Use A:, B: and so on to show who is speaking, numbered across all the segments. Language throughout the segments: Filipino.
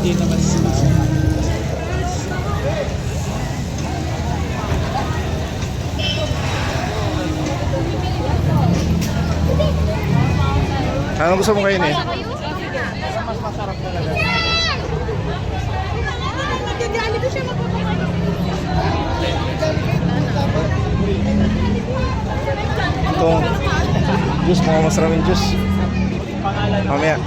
A: Hindi naman sila.
B: Anong gusto mo kainin?
A: Mas masarap talaga.
B: Itong juice, mga masarap yung juice.
A: Pangalan ng
B: Mamaya.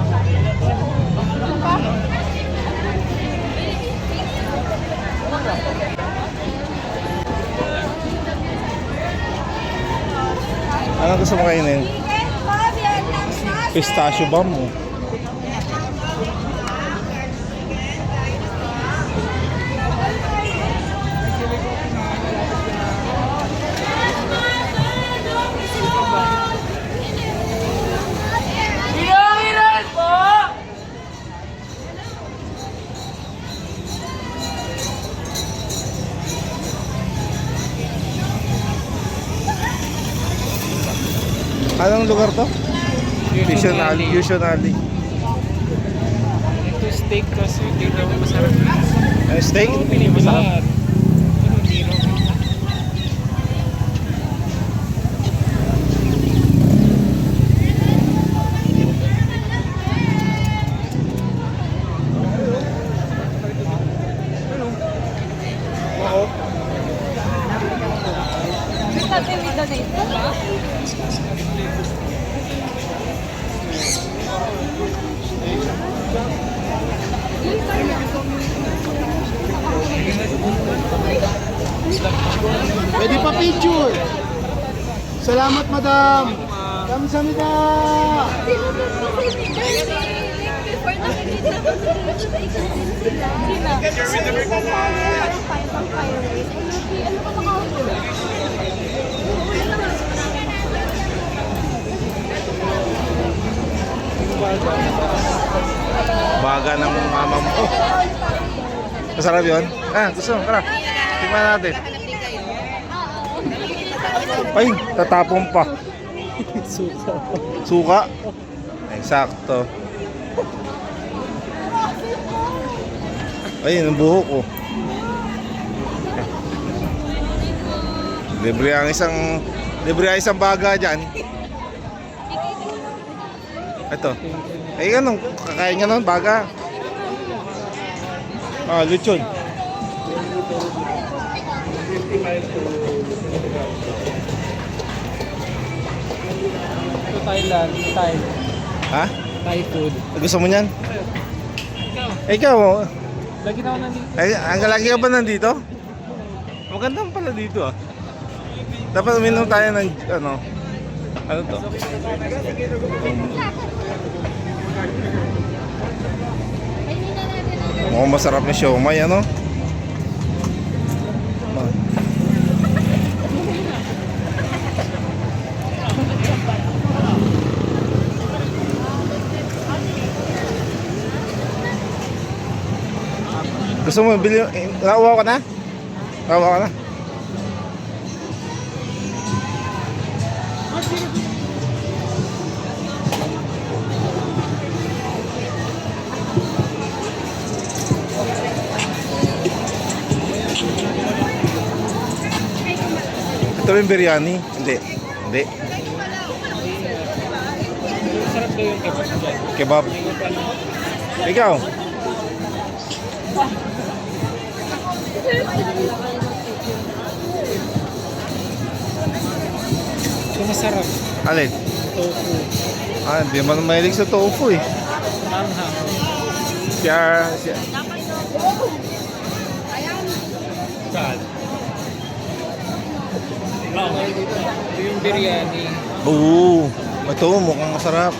B: Anong gusto mo kainin? Pistachio ba mo? Anong lugar to? Fusion Alley. Fusion Alley.
A: Ito steak kasi hindi naman masarap.
B: Steak?
A: Ito
B: Hindi masarap.
A: lahat. Pero hindi naman.
B: Oo.
C: Pwede pa picture. Salamat, madam. Kamsahamnida.
B: Baga ng mama mo. Oh. Masarap yun? Ah, gusto mo? Tara. Tingnan natin. Ay, tatapon pa.
A: Suka.
B: Suka. Eksakto. Ay, yung buhok ko. Libre ang isang baga dyan. Ito. Ay, ganun. Kakain nga nun, baga. Ah, lechon.
A: Ito Thailand. Thai.
B: Ha?
A: Thai food.
B: Gusto mo niyan?
A: Ikaw.
B: Ikaw,
A: Lagi na ako nandito.
B: ay, ang lagi ka ba nandito? Maganda pala dito ah. Dapat uminom tayo ng ano to? Mukhang masarap na siomay, ano? Gusto mo bili? Nauwa ka na? Nauwa ka na? Ito yung biryani? Hindi. Hindi.
A: Sarap daw yung kebab dyan.
B: Kebab. Ikaw?
A: Ito masarap.
B: Alin?
A: Tofu.
B: Ah, hindi man mahilig sa tofu eh.
A: Manghang.
B: Siya.
A: Saan? Ito yung biryani.
B: Oo. Ito, mukhang masarap.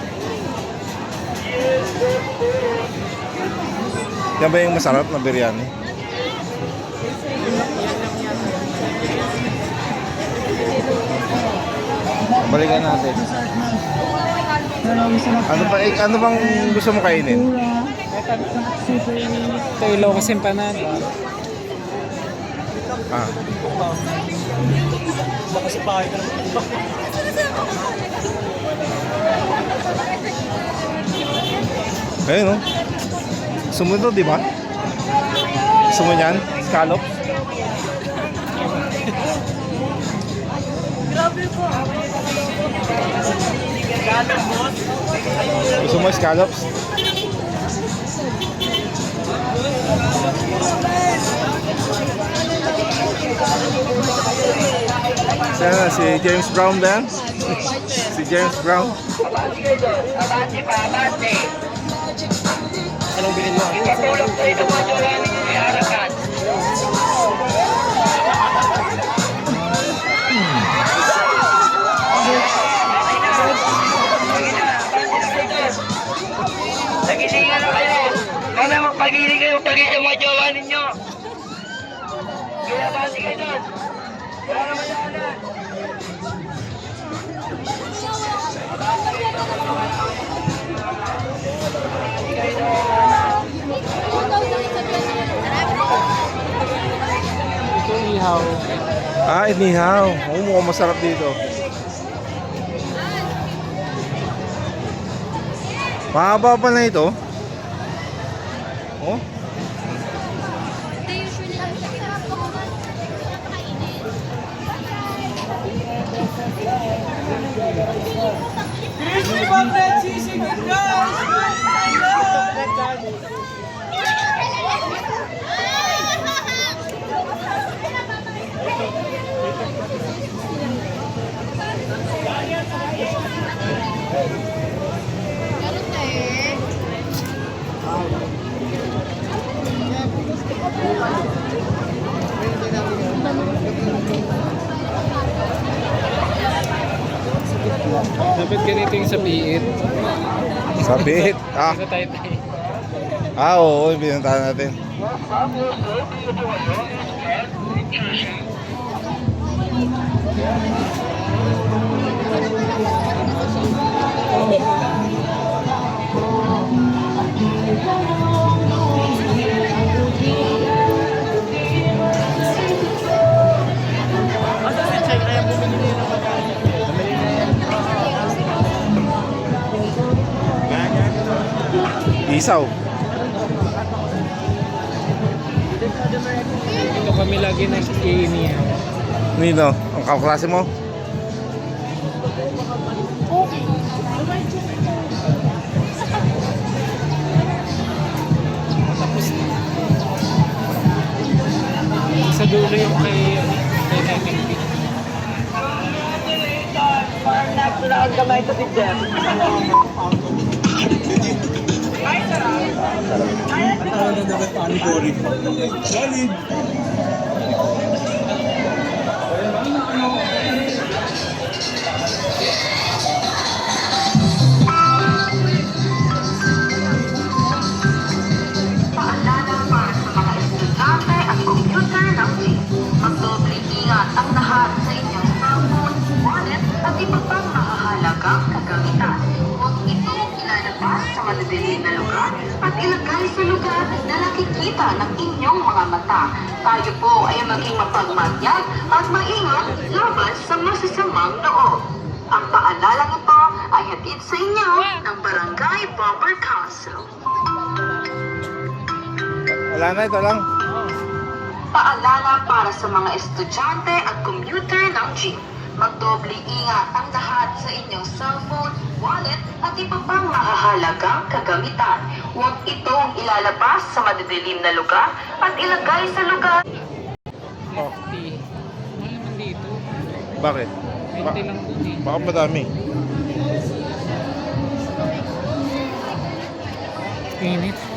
B: Yan ba yung masarap na biryani? Balikan natin. Ano bang gusto mo kainin?
A: Ito ilaw kasi empanada.
B: Ah.
A: Baka sa bahay ka naman.
B: Ayun, no? Gusto mo ito, di ba? Gusto mo yan? Scallop? Gusto mo scallops? Sana si James Brown ba yan? Si James Brown?
A: Anong bilhin mo?
D: Nagilingan na kayo. Sana magpagili kayo pag sa mga jowa ninyo. Kaya bati kayo doon. Wala naman daanan.
A: Ito ihaw.
B: Ah, inihaw. Oo, mukhang masarap dito. Mahaba pa na ito. Oh.
A: Dapat ganito yung sa piit.
B: Sabit. Ah,
A: Dito tayo tayo.
B: oo, binuntahan natin. Isaw.
A: Dito kami lagi nag-iinihan.
B: Nino, ang kaklase mo?
A: Tapos na. Sa dulo yung kay Kevin P.
D: Ang gamay ito si Jeff.
E: Paalala para sa mga estudyante at computer ng G. Magdobling ingat ang lahat sa inyong cellphone, wallet at iba pang mahahalagang kagamitan. Huwag itong ilalabas sa madidilim na lugar at ilagay sa lugar na nakikita ng inyong mga mata. Tayo po ay maging mapagmatyag at maingat laban sa masasamang loob. Ang paalalang ito ay hatid sa inyo ng Barangay Bomber Council.
B: Wala na, ito lang.
E: Paalala para sa mga estudyante at commuter ng jeep. Magdobling ingat ang lahat sa inyong cellphone, wallet at iba pang mahahalagang kagamitan. Huwag itong ilalabas sa madidilim na lugar at ilagay sa lugar.
B: Oh,
A: Tea. Mahal naman dito.
B: bakit?
A: 20 lang po eh.
B: Baka madami.
A: Init.